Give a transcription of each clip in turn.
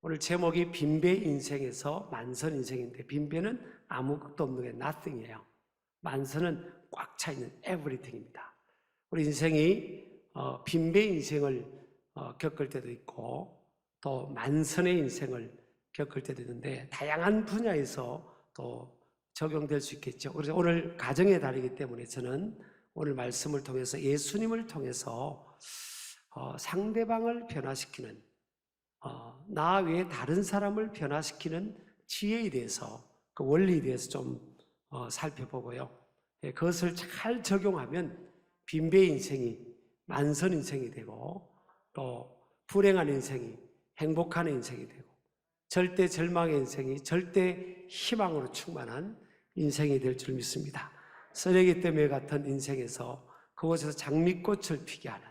오늘 제목이 빈배 인생에서 만선 인생인데, 빈배는 아무것도 없는 게 nothing이에요. 만선은 꽉 차 있는 everything입니다. 우리 인생이 빈배 인생을 겪을 때도 있고 또 만선의 인생을 겪을 때도 있는데, 다양한 분야에서 또 적용될 수 있겠죠. 그래서 오늘 가정의 달이기 때문에 저는 오늘 말씀을 통해서 예수님을 통해서 상대방을 변화시키는, 나 외에 다른 사람을 변화시키는 지혜에 대해서, 그 원리에 대해서 좀 살펴보고요. 그것을 잘 적용하면 빈배 인생이 만선 인생이 되고, 또 불행한 인생이 행복한 인생이 되고, 절대 절망의 인생이 절대 희망으로 충만한 인생이 될 줄 믿습니다. 쓰레기 때문에 같은 인생에서 그곳에서 장미꽃을 피게 하는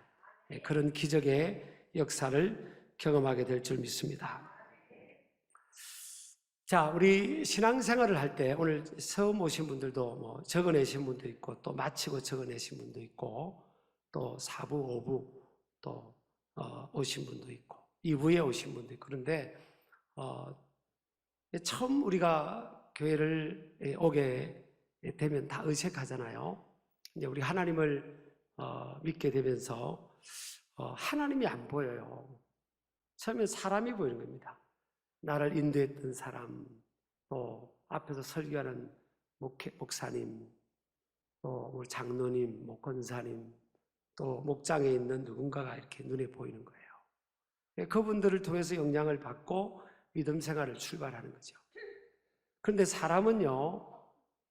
그런 기적의 역사를 경험하게 될 줄 믿습니다. 자, 우리 신앙생활을 할 때 오늘 처음 오신 분들도 적어내신 분도 있고, 또 마치고 적어내신 분도 있고, 또 4부, 5부 또 오신 분도 있고, 2부에 오신 분도 있고, 그런데 처음 우리가 교회를 오게 되면 다 의색하잖아요. 이제 우리 하나님을 믿게 되면서 하나님이 안 보여요. 처음엔 사람이 보이는 겁니다. 나를 인도했던 사람, 또 앞에서 설교하는 목사님, 또 우리 장로님, 권사님, 또 목장에 있는 누군가가 이렇게 눈에 보이는 거예요. 그분들을 통해서 영향을 받고 믿음 생활을 출발하는 거죠. 그런데 사람은요,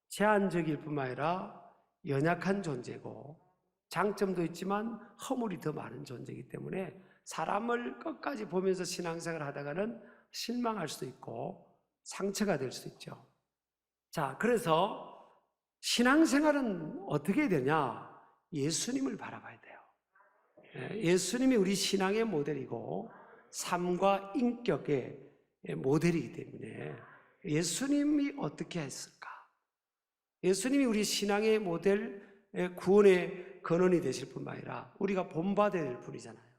제한적일 뿐만 아니라 연약한 존재고, 장점도 있지만 허물이 더 많은 존재이기 때문에 사람을 끝까지 보면서 신앙생활을 하다가는 실망할 수도 있고 상처가 될 수도 있죠. 자, 그래서 신앙생활은 어떻게 되냐? 예수님을 바라봐야 돼요. 예수님이 우리 신앙의 모델이고 삶과 인격의 모델이기 때문에 예수님이 어떻게 했을까? 예수님이 우리 신앙의 모델, 구원의 근원이 되실 뿐만 아니라 우리가 본받아야 될 분이잖아요.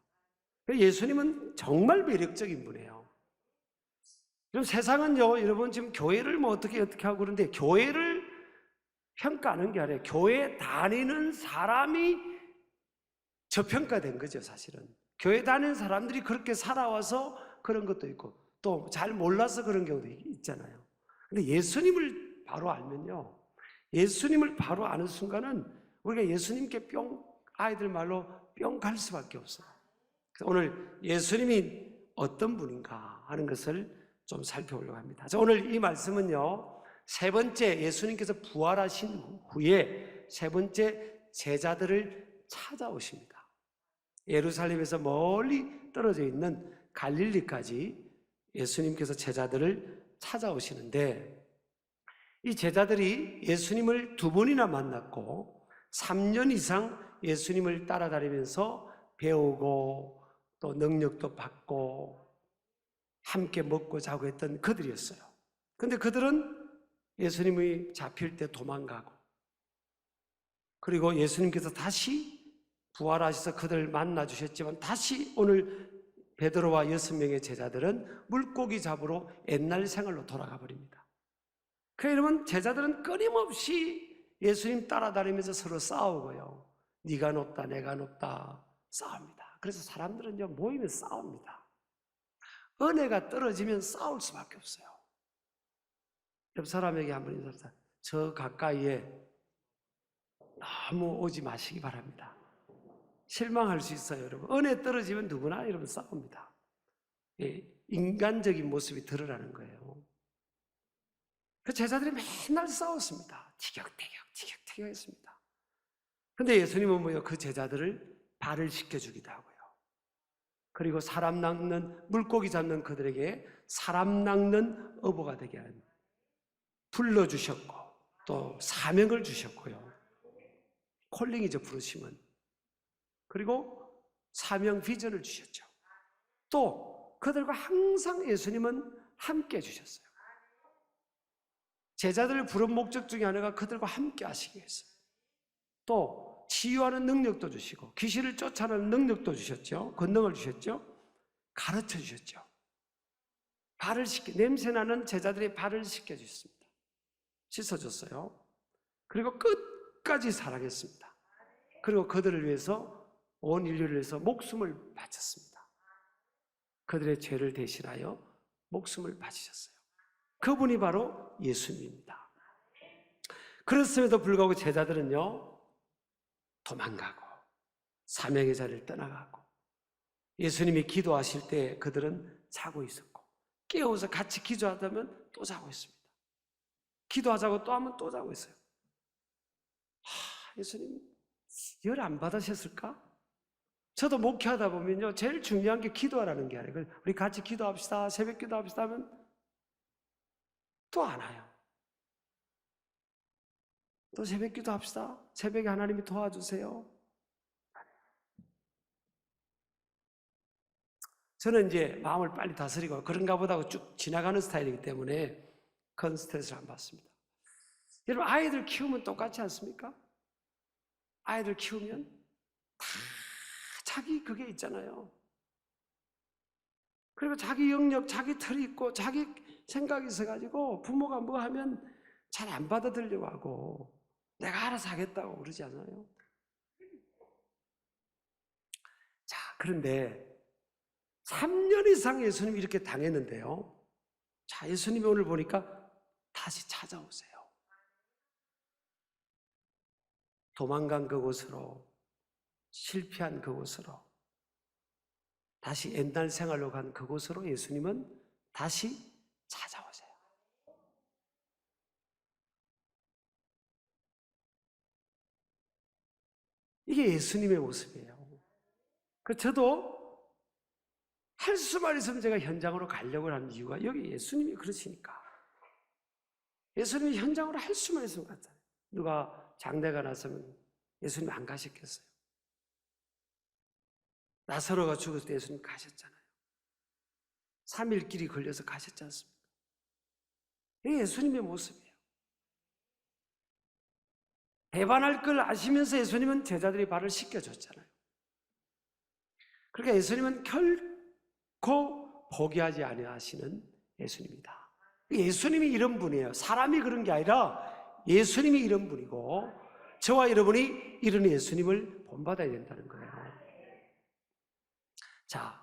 예수님은 정말 매력적인 분이에요. 그럼 세상은요, 여러분 지금 교회를 어떻게 하고 그러는데, 교회를 평가하는 게 아니라 교회 다니는 사람이 저평가된 거죠, 사실은. 교회 다니는 사람들이 그렇게 살아와서 그런 것도 있고, 또 잘 몰라서 그런 경우도 있잖아요. 근데 예수님을 바로 알면요, 예수님을 바로 아는 순간은 우리가 예수님께 아이들 말로 뿅 갈 수밖에 없어요. 그래서 오늘 예수님이 어떤 분인가 하는 것을 좀 살펴보려고 합니다. 오늘 이 말씀은요, 세 번째 예수님께서 부활하신 후에 세 번째 제자들을 찾아오십니다. 예루살렘에서 멀리 떨어져 있는 갈릴리까지 예수님께서 제자들을 찾아오시는데, 이 제자들이 예수님을 두 번이나 만났고 3년 이상 예수님을 따라다니면서 배우고 또 능력도 받고 함께 먹고 자고 했던 그들이었어요. 그런데 그들은 예수님이 잡힐 때 도망가고, 그리고 예수님께서 다시 부활하셔서 그들을 만나 주셨지만 다시 오늘 베드로와 6명의 제자들은 물고기 잡으러 옛날 생활로 돌아가 버립니다. 그러니까 여러분, 제자들은 끊임없이 예수님 따라다니면서 서로 싸우고요, 네가 높다 내가 높다 싸웁니다. 그래서 사람들은요, 모이면 싸웁니다. 은혜가 떨어지면 싸울 수밖에 없어요. 옆 사람에게 한번 인사합시다. 저 가까이에 너무 오지 마시기 바랍니다. 실망할 수 있어요, 여러분. 은혜 떨어지면 누구나 여러분 싸웁니다. 인간적인 모습이 드러나는 거예요. 그 제자들이 맨날 싸웠습니다. 티격태격 했습니다. 근데 예수님은 그 제자들을 발을 씻겨주기도 하고요, 그리고 사람 낚는, 물고기 잡는 그들에게 사람 낚는 어부가 되게 하는 불러주셨고, 또 사명을 주셨고요. 콜링이죠, 부르심은. 그리고 사명 비전을 주셨죠. 또 그들과 항상 예수님은 함께 해주셨어요. 제자들을 부른 목적 중에 하나가 그들과 함께 하시기 위해서. 또 치유하는 능력도 주시고 귀신을 쫓아내는 능력도 주셨죠. 권능을 주셨죠. 가르쳐 주셨죠. 냄새나는 제자들의 발을 씻겨주셨습니다. 씻어줬어요. 그리고 끝까지 사랑했습니다. 그리고 그들을 위해서, 온 인류를 위해서 목숨을 바쳤습니다. 그들의 죄를 대신하여 목숨을 바치셨어요. 그분이 바로 예수님입니다. 그렇음에도 불구하고 제자들은요, 도망가고 사명의 자리를 떠나가고, 예수님이 기도하실 때 그들은 자고 있었고, 깨워서 같이 기도하다면 또 자고 있습니다. 기도하자고 또 하면 또 자고 있어요. 예수님 열 안 받으셨을까? 저도 목회하다 보면요, 제일 중요한 게 기도하라는 게 아니에요. 우리 같이 기도합시다, 새벽 기도합시다 하면 또 안 와요. 또 새벽 기도합시다, 새벽에 하나님이 도와주세요. 저는 이제 마음을 빨리 다스리고 그런가 보다 하고 쭉 지나가는 스타일이기 때문에 큰 스트레스를 안 받습니다. 여러분, 아이들 키우면 똑같지 않습니까? 아이들 키우면 다 자기 그게 있잖아요. 그리고 자기 영역, 자기 틀이 있고 자기 생각이 있어가지고 부모가 뭐 하면 잘 안 받아들이려고 하고 내가 알아서 하겠다고 그러지 않아요? 자, 그런데 3년 이상 예수님이 이렇게 당했는데요, 자, 예수님이 오늘 보니까 다시 찾아오세요. 도망간 그곳으로, 실패한 그곳으로, 다시 옛날 생활로 간 그곳으로 예수님은 다시 찾아오세요. 이게 예수님의 모습이에요. 저도 할 수만 있으면 제가 현장으로 가려고 하는 이유가 여기 예수님이 그러시니까. 예수님이 현장으로 할 수만 있으면 갔잖아요. 누가 장례가 났으면 예수님 안 가셨겠어요? 나사로가 죽었을 때 예수님 가셨잖아요. 3일 길이 걸려서 가셨지 않습니까? 이게 예수님의 모습이에요. 배반할 걸 아시면서 예수님은 제자들이 발을 씻겨줬잖아요. 그러니까 예수님은 결코 포기하지 아니하시는 예수님이다. 예수님이 이런 분이에요. 사람이 그런 게 아니라 예수님이 이런 분이고, 저와 여러분이 이런 예수님을 본받아야 된다는 거예요. 자,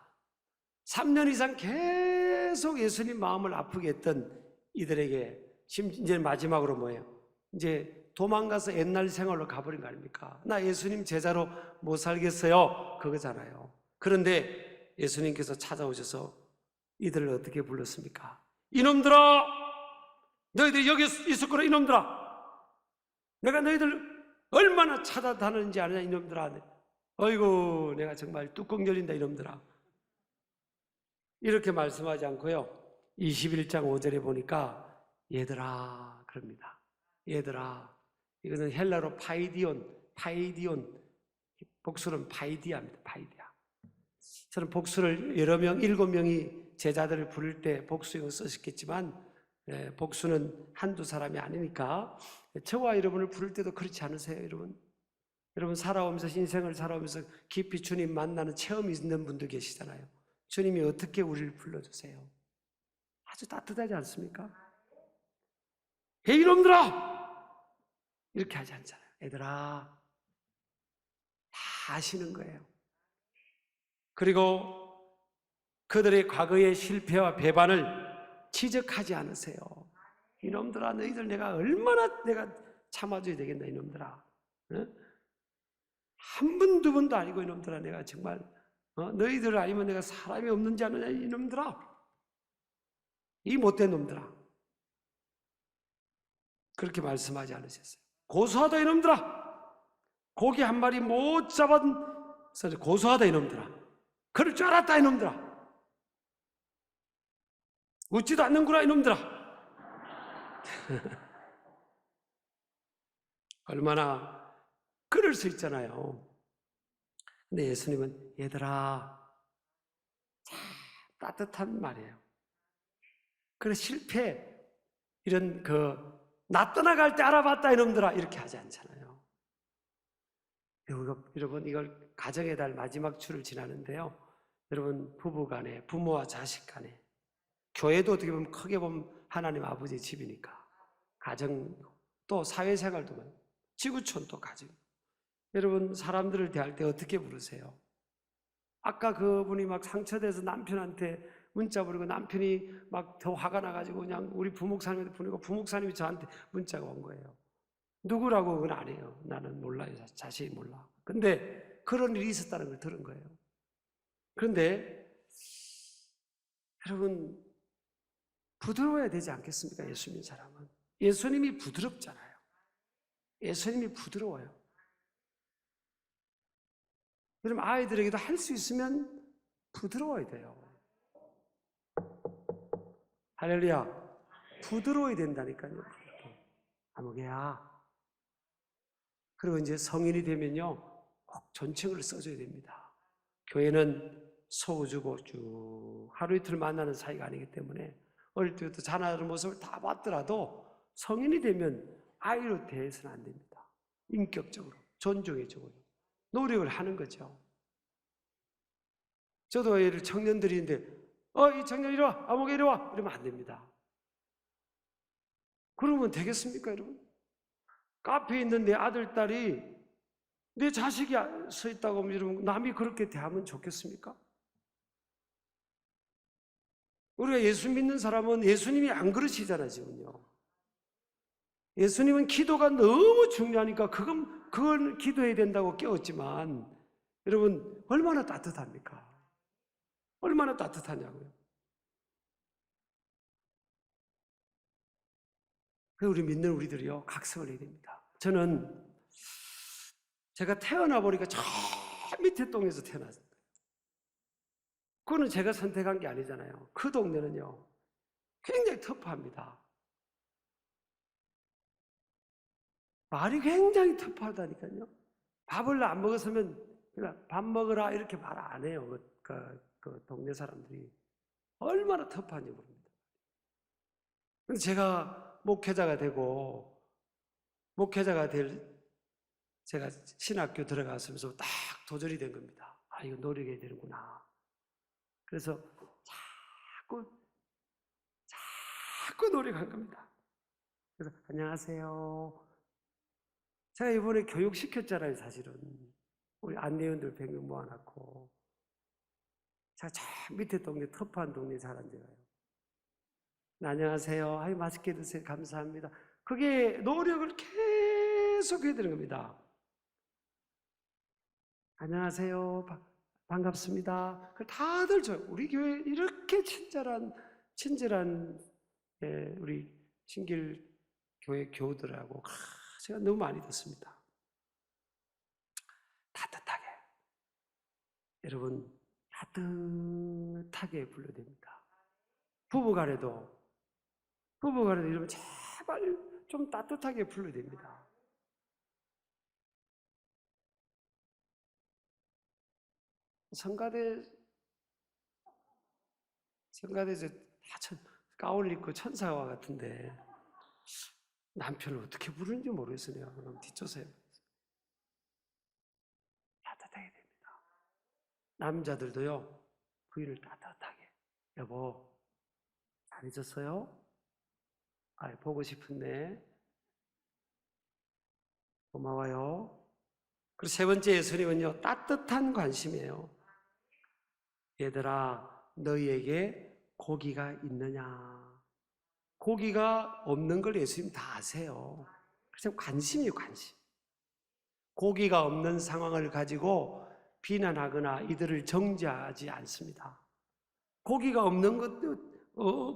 3년 이상 계속 예수님 마음을 아프게 했던 이들에게 이제 마지막으로 뭐예요? 이제 도망가서 옛날 생활로 가버린 거 아닙니까? 나 예수님 제자로 못 살겠어요, 그거잖아요. 그런데 예수님께서 찾아오셔서 이들을 어떻게 불렀습니까? 이놈들아, 너희들이 여기 있을 거라. 이놈들아, 내가 너희들 얼마나 찾아다니는지 아느냐. 이놈들아, 어이구 내가 정말 뚜껑 열린다. 이놈들아, 이렇게 말씀하지 않고요, 21장 5절에 보니까 얘들아 그럽니다. 얘들아, 이거는 헬라로 파이디온, 복수는 파이디아입니다. 파이디아. 저는 복수를 여러 명, 7명이 제자들을 부를 때 복수형을 쓰셨겠지만, 복수는 한두 사람이 아니니까 저와 여러분을 부를 때도 그렇지 않으세요? 여러분 살아오면서, 인생을 살아오면서 깊이 주님 만나는 체험이 있는 분들 계시잖아요. 주님이 어떻게 우리를 불러주세요? 아주 따뜻하지 않습니까? 헤이 이놈들아, 이렇게 하지 않잖아요. 얘들아, 다 아시는 거예요. 그리고 그들의 과거의 실패와 배반을 지적하지 않으세요. 이놈들아, 너희들 내가 얼마나 참아줘야 되겠나. 이놈들아, 한 번, 두 번도 아니고 이놈들아, 내가 정말 너희들 아니면 내가 사람이 없는지 아느냐. 이놈들아, 이 못된 놈들아, 그렇게 말씀하지 않으셨어요. 고소하다 이놈들아, 고기 한 마리 못 잡은 고소하다 이놈들아, 그럴 줄 알았다 이놈들아, 웃지도 않는구나 이놈들아. 얼마나 그럴 수 있잖아요. 근데 예수님은 얘들아, 참 따뜻한 말이에요. 그래, 실패, 이런 나 떠나갈 때 알아봤다 이놈들아, 이렇게 하지 않잖아요. 여러분, 이걸 가정의 달 마지막 주를 지나는데요, 여러분 부부 간에, 부모와 자식 간에 교회도 어떻게 보면 크게 보면 하나님 아버지의 집이니까. 가정, 또 사회생활도 많아요. 지구촌 또 가정. 여러분, 사람들을 대할 때 어떻게 부르세요? 아까 그분이 막 상처돼서 남편한테 문자 보내고 남편이 막 더 화가 나가지고 그냥 우리 부목사님한테 보내고 부목사님이 저한테 문자가 온 거예요. 누구라고 그건 안 해요. 나는 몰라요. 자세히 몰라. 근데 그런 일이 있었다는 걸 들은 거예요. 그런데 여러분, 부드러워야 되지 않겠습니까? 예수 믿는 사람은. 예수님이 부드럽잖아요. 예수님이 부드러워요. 여러분, 아이들에게도 할 수 있으면 부드러워야 돼요. 할렐루야. 부드러워야 된다니까요. 아무개야. 그리고 이제 성인이 되면요, 꼭 존칭을 써줘야 됩니다. 교회는 소주고 쭉 하루 이틀 만나는 사이가 아니기 때문에 어릴 때부터 자라는 모습을 다 봤더라도 성인이 되면 아이로 대해서는 안 됩니다. 인격적으로, 존중해주고 노력을 하는 거죠. 저도 예를 청년들인데 이 청년 이리 와, 아무개 이리 와 이러면 안 됩니다. 그러면 되겠습니까, 여러분? 카페에 있는 내 아들, 딸이 내 자식이 서 있다고 하면 여러분, 남이 그렇게 대하면 좋겠습니까? 우리가 예수 믿는 사람은 예수님이 안 그러시잖아요, 지금요. 예수님은 기도가 너무 중요하니까 그건 기도해야 된다고 깨웠지만 여러분, 얼마나 따뜻합니까? 얼마나 따뜻하냐고요. 우리 믿는 우리들이요, 각성을 해야 됩니다. 저는 제가 태어나 보니까 저 밑에 동네에서 태어났어요. 그거는 제가 선택한 게 아니잖아요. 그 동네는요, 굉장히 터프합니다. 말이 굉장히 터프하다니까요. 밥을 안 먹었으면 그냥 밥 먹으라 이렇게 말 안 해요. 그 동네 사람들이 얼마나 터프한지 모릅니다. 그래서 제가 목회자가 되고 제가 신학교 들어가서면서 딱 도전이 된 겁니다. 이거 노력해야 되는구나. 그래서 자꾸 노력한 겁니다. 그래서 안녕하세요. 제가 이번에 교육시켰잖아요, 사실은. 우리 안내원들 100명 모아놨고. 제가 저 밑에 동네, 터프한 동네 자란 데가요. 안녕하세요. 맛있게 드세요. 감사합니다. 그게 노력을 계속 해야 되는 겁니다. 안녕하세요. 반갑습니다. 다들 우리 교회 이렇게 친절한 우리 신길 교회 교우들하고 제가 너무 많이 듣습니다. 따뜻하게. 여러분, 따뜻하게 불러야 됩니다. 부부간에도 여러분 제발 좀 따뜻하게 불러야 됩니다. 성가대에서 다 가운을 입고 천사와 같은데 남편을 어떻게 부르는지 모르겠어요. 그럼 뒷조세요. 따뜻하게 됩니다. 남자들도요, 부인을 따뜻하게. 여보, 잘 잊었어요? 보고 싶은데. 고마워요. 그리고 세 번째 예수님은요, 따뜻한 관심이에요. 얘들아, 너희에게 고기가 있느냐? 고기가 없는 걸 예수님 다 아세요. 그래서 관심이에요, 관심. 고기가 없는 상황을 가지고 비난하거나 이들을 정죄하지 않습니다. 고기가 없는 것도,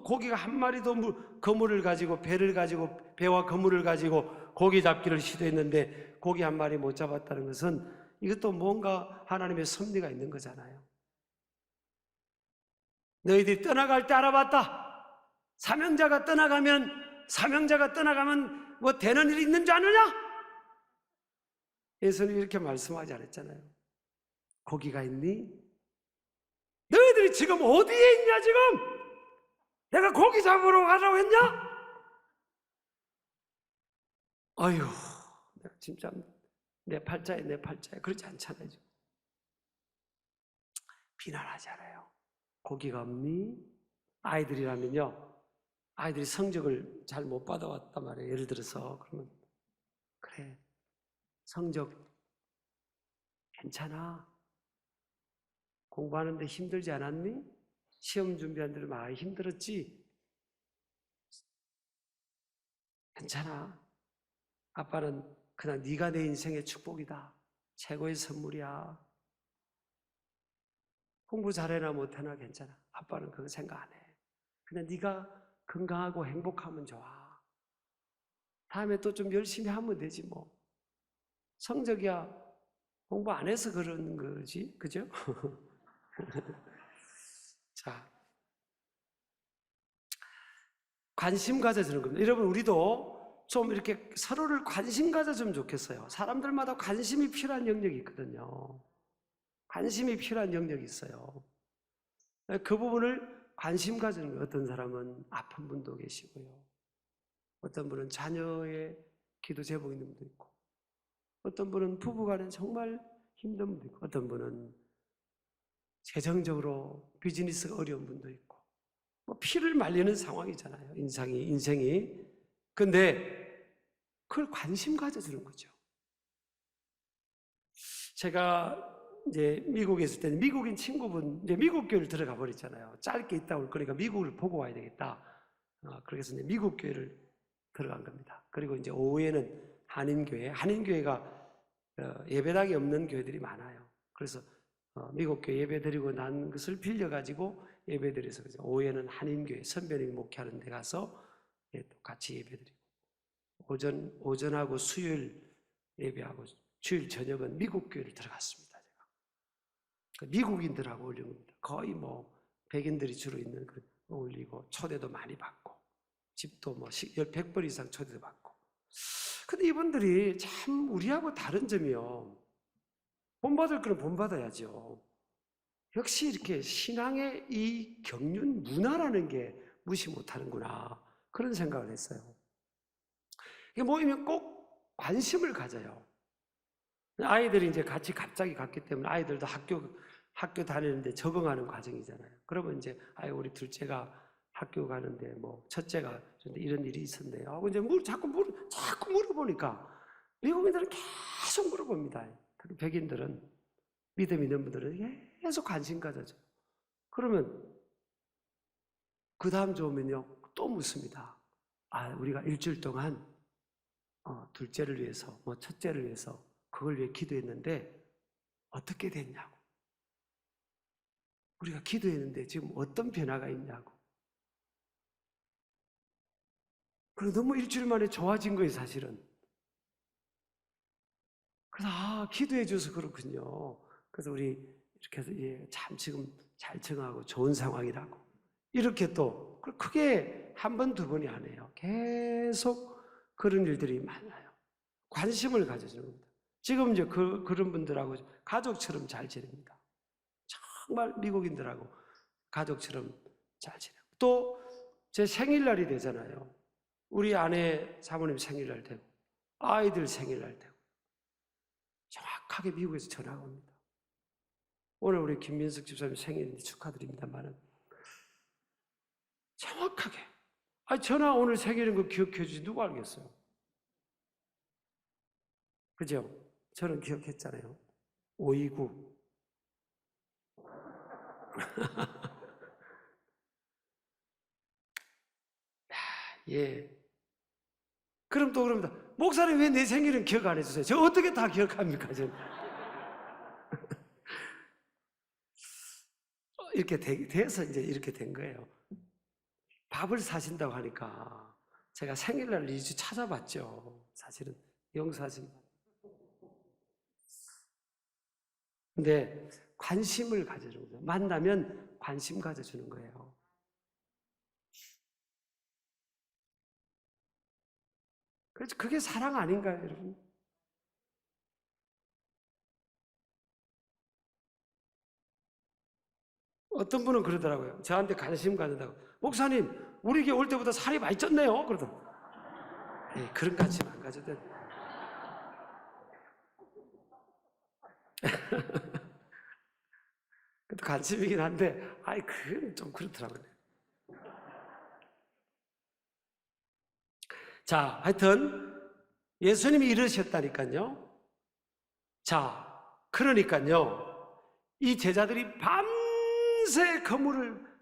고기가 한 마리도 그물을 가지고 배와 그물을 가지고 고기 잡기를 시도했는데 고기 한 마리 못 잡았다는 것은 이것도 뭔가 하나님의 섭리가 있는 거잖아요. 너희들이 떠나갈 때 알아봤다. 사명자가 떠나가면 뭐 되는 일이 있는 줄 아느냐? 예수님이 이렇게 말씀하지 않았잖아요. 고기가 있니? 너희들이 지금 어디에 있냐 지금? 내가 고기 잡으러 가라고 했냐? 아유, 내가 진짜 내 팔자에 그렇지 않잖아요. 비난하지 않아요. 고기가 없니? 아이들이라면요, 아이들이 성적을 잘 못 받아왔단 말이에요. 예를 들어서 그러면 그래, 성적 괜찮아. 공부하는데 힘들지 않았니? 시험 준비하는데 많이 힘들었지? 괜찮아. 아빠는 그냥 네가 내 인생의 축복이다. 최고의 선물이야. 공부 잘해나 못해나 괜찮아. 아빠는 그거 생각 안 해. 그냥 네가 건강하고 행복하면 좋아. 다음에 또 좀 열심히 하면 되지 뭐. 성적이야 공부 안 해서 그런 거지. 그죠? 자, 관심 가져주는 겁니다. 여러분, 우리도 좀 이렇게 서로를 관심 가져주면 좋겠어요. 사람들마다 관심이 필요한 영역이 있거든요. 관심이 필요한 영역이 있어요. 그 부분을 관심 가지는 거예요. 어떤 사람은 아픈 분도 계시고요. 어떤 분은 자녀의 기도 제복 있는 분도 있고, 어떤 분은 부부간에 정말 힘든 분도 있고, 어떤 분은 재정적으로 비즈니스가 어려운 분도 있고, 뭐 피를 말리는 상황이잖아요. 인생이. 근데 그걸 관심 가져주는 거죠. 제가 이제 미국에 있을 때는 미국인 친구분, 이제 미국 교회를 들어가 버렸잖아요. 짧게 있다 올 거니까 미국을 보고 와야 되겠다. 그래서 이제 미국 교회를 들어간 겁니다. 그리고 이제 오후에는 한인교회가 예배당이 없는 교회들이 많아요. 그래서 미국 교회 예배 드리고 난 것을 빌려가지고 예배 드려서 오후에는 한인교회 선배님이 목회하는 데 가서 또 같이 예배 드리고 오전하고 수요일 예배하고 주일 저녁은 미국 교회를 들어갔습니다. 제가 미국인들하고 어울린 겁니다. 거의 뭐 백인들이 주로 있는 그 어울리고 초대도 많이 받고 집도 뭐 100번 이상 초대도 받고. 근데 이분들이 참 우리하고 다른 점이요. 본받을 거는 본받아야죠. 역시 이렇게 신앙의 이 경륜 문화라는 게 무시 못하는구나. 그런 생각을 했어요. 이게 모이면 꼭 관심을 가져요. 아이들이 이제 같이 갑자기 갔기 때문에 아이들도 학교 다니는데 적응하는 과정이잖아요. 그러면 이제 우리 둘째가 학교 가는데 뭐 첫째가 이런 일이 있었네요. 하고 이제 자꾸 물어보니까 미국인들은 계속 물어봅니다. 특히 백인들은 믿음 있는 분들은 계속 관심 가져죠. 그러면 그 다음 주 오면요 또 묻습니다. 우리가 일주일 동안 둘째를 위해서 뭐 첫째를 위해서 그걸 위해 기도했는데 어떻게 됐냐고. 우리가 기도했는데 지금 어떤 변화가 있냐고. 그리고 너무 일주일 만에 좋아진 거예요, 사실은. 그래서 기도해 줘서 그렇군요. 그래서 우리 이렇게 해서 참 지금 잘 청하고 좋은 상황이라고. 이렇게 또 크게 한 번, 두 번이 아니에요. 계속 그런 일들이 많아요. 관심을 가져주는 겁니다. 지금 이제 그런 분들하고 가족처럼 잘 지냅니다. 정말 미국인들하고 가족처럼 잘 지내고. 또 제 생일날이 되잖아요. 우리 아내 사모님 생일날 되고 아이들 생일날 되고 정확하게 미국에서 전화가 옵니다. 오늘 우리 김민석 집사님 생일인데 축하드립니다만은 정확하게 전화 오늘 생일인 거 기억해 주지 누가 알겠어요? 그죠? 저는 기억했잖아요. 529 예. 그럼 또 그럽니다. 목사님 왜 내 생일은 기억 안 해주세요? 저 어떻게 다 기억합니까? 저는. 이렇게 돼서 이제 이렇게 된 거예요. 밥을 사신다고 하니까 제가 생일날 2주 찾아봤죠. 사실은 용서하신. 근데 관심을 가져주는 거예요. 만나면 관심 가져주는 거예요. 그래서 그게 사랑 아닌가요, 여러분? 어떤 분은 그러더라고요. 저한테 관심 가진다고. 목사님, 우리 교회 올 때보다 살이 많이 쪘네요. 그러더라고요. 그런 관심 안 가져도 관심이긴 한데, 그건 좀 그렇더라고요. 자, 하여튼 예수님이 이러셨다니까요. 자, 그러니까요, 이 제자들이 밤새 그물을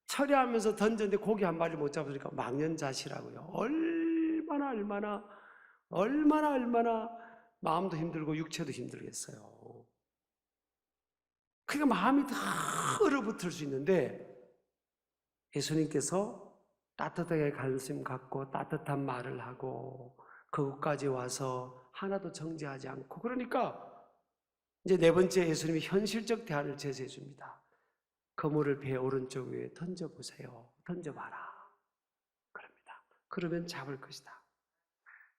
처리하면서 던졌는데 고기 한 마리 못 잡으니까 망연자실하고요. 얼마나 마음도 힘들고 육체도 힘들겠어요. 그러니까 마음이 다 얼어붙을 수 있는데 예수님께서 따뜻하게 관심 갖고 따뜻한 말을 하고 그곳까지 와서 하나도 정죄하지 않고, 그러니까 이제 네 번째 예수님이 현실적 대안을 제시해 줍니다. 그물을 배 오른쪽 위에 던져보세요. 던져봐라. 그럽니다. 그러면 잡을 것이다.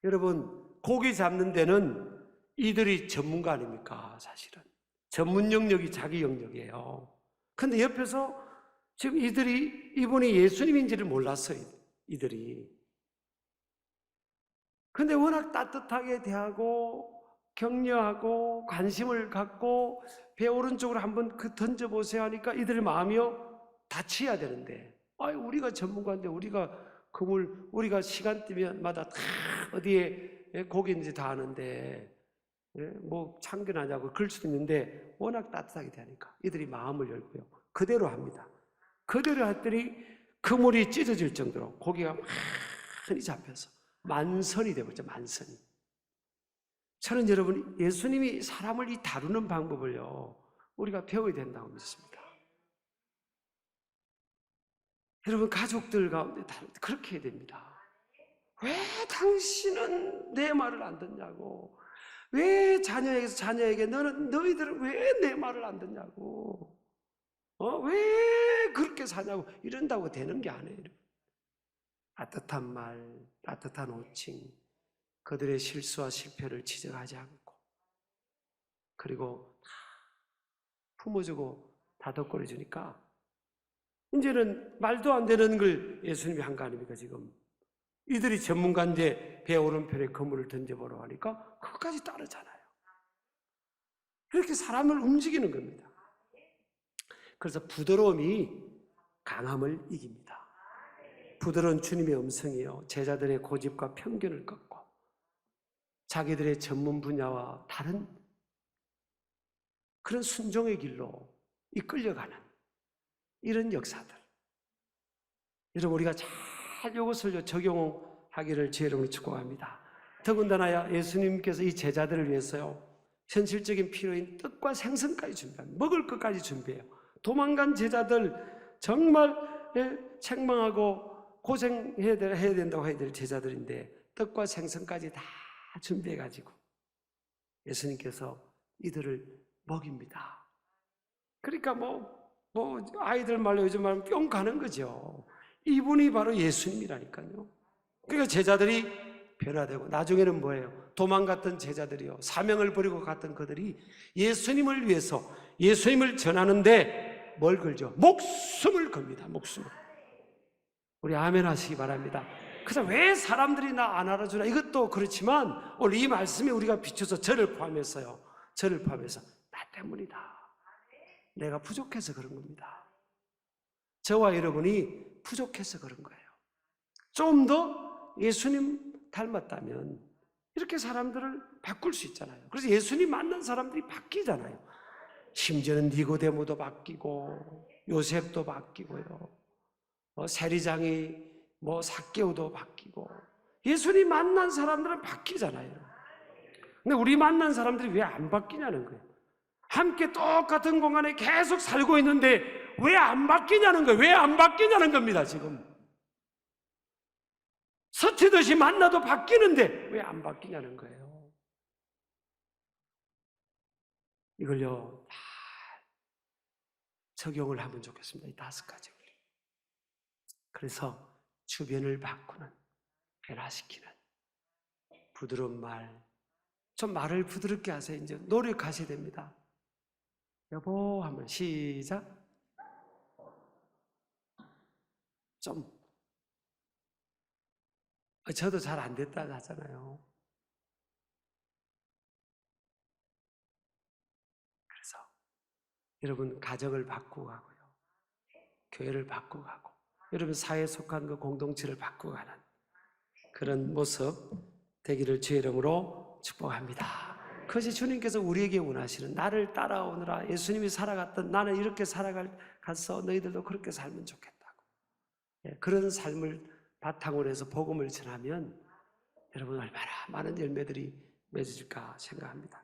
여러분, 고기 잡는 데는 이들이 전문가 아닙니까? 사실은 전문 영역이 자기 영역이에요. 근데 옆에서 지금 이분이 예수님인지를 몰랐어요. 이들이. 근데 워낙 따뜻하게 대하고 격려하고 관심을 갖고 배 오른쪽으로 한번 던져보세요 하니까 이들의 마음이요, 다치야 되는데, 우리가 전문가인데 우리가 시간대마다 다 어디에 고기인지 다 아는데 뭐 참견하냐고 그럴 수도 있는데 워낙 따뜻하게 대하니까 이들이 마음을 열고요, 그대로 합니다. 그대로 했더니 그물이 찢어질 정도로 고기가 많이 잡혀서 만선이 되버렸죠. 만선이. 저는 여러분, 예수님이 사람을 다루는 방법을요, 우리가 배워야 된다고 믿습니다. 여러분, 가족들 가운데 그렇게 해야 됩니다. 왜 당신은 내 말을 안 듣냐고, 왜 자녀에게 너희들은 왜 내 말을 안 듣냐고, 왜 그렇게 사냐고 이런다고 되는 게 아니에요. 따뜻한 말, 따뜻한 호칭, 그들의 실수와 실패를 지적하지 않고, 그리고 품어주고 다독거려 주니까 이제는 말도 안 되는 걸 예수님이 한 거 아닙니까? 지금 이들이 전문가인데 배 오른편에 그물을 던져보라고 하니까 그것까지 따르잖아요. 그렇게 사람을 움직이는 겁니다. 그래서 부드러움이 강함을 이깁니다. 부드러운 주님의 음성이요, 제자들의 고집과 편견을 꺾고 자기들의 전문 분야와 다른 그런 순종의 길로 이끌려가는 이런 역사들, 여러분, 우리가 잘 이것을 적용하기를 제 이름으로 축복합니다. 더군다나 예수님께서 이 제자들을 위해서요, 현실적인 필요인 떡과 생선까지 준비합니다. 먹을 것까지 준비해요. 도망간 제자들, 정말 책망하고 고생해야 된다고 해야 될 제자들인데 떡과 생선까지 다 준비해가지고 예수님께서 이들을 먹입니다. 그러니까 아이들 말로 요즘 말하면 뿅 가는 거죠. 이분이 바로 예수님이라니까요. 그러니까 제자들이 변화되고, 나중에는 뭐예요? 도망갔던 제자들이요, 사명을 버리고 갔던 그들이 예수님을 위해서 예수님을 전하는데 뭘 걸죠? 목숨을 겁니다. 목숨을. 우리 아멘 하시기 바랍니다. 그래서 왜 사람들이 나 안 알아주나, 이것도 그렇지만 오늘 이 말씀에 우리가 비춰서 저를 포함해서 나 때문이다, 내가 부족해서 그런 겁니다. 저와 여러분이 부족해서 그런 거예요. 좀 더 예수님 닮았다면 이렇게 사람들을 바꿀 수 있잖아요. 그래서 예수님 만난 사람들이 바뀌잖아요. 심지어는 니고데모도 바뀌고 요셉도 바뀌고요, 세리장이 삭개오도 바뀌고, 예수님 만난 사람들은 바뀌잖아요. 근데 우리 만난 사람들이 왜 안 바뀌냐는 거예요. 함께 똑같은 공간에 계속 살고 있는데 왜 안 바뀌냐는 거예요. 왜 안 바뀌냐는 겁니다. 지금 서태듯이 만나도 바뀌는데 왜 안 바뀌냐는 거예요. 이걸요 다 적용을 하면 좋겠습니다. 이 5가지. 그래서 주변을 바꾸는, 변화시키는 부드러운 말, 좀 말을 부드럽게 하세요. 이제 노력하셔야 됩니다. 여보 하면 시작. 저도 잘 안 됐다 하잖아요. 그래서 여러분, 가정을 바꾸고 가고요, 교회를 바꾸고 가고, 여러분 사회에 속한 그 공동체를 바꾸고 가는 그런 모습 되기를 주의 이름으로 축복합니다. 그것이 주님께서 우리에게 원하시는, 나를 따라오느라 예수님이 살아갔던 나는 이렇게 살아가서 너희들도 그렇게 살면 좋겠다고. 그런 삶을 바탕으로 해서 복음을 전하면 여러분 얼마나 많은 열매들이 맺어질까 생각합니다.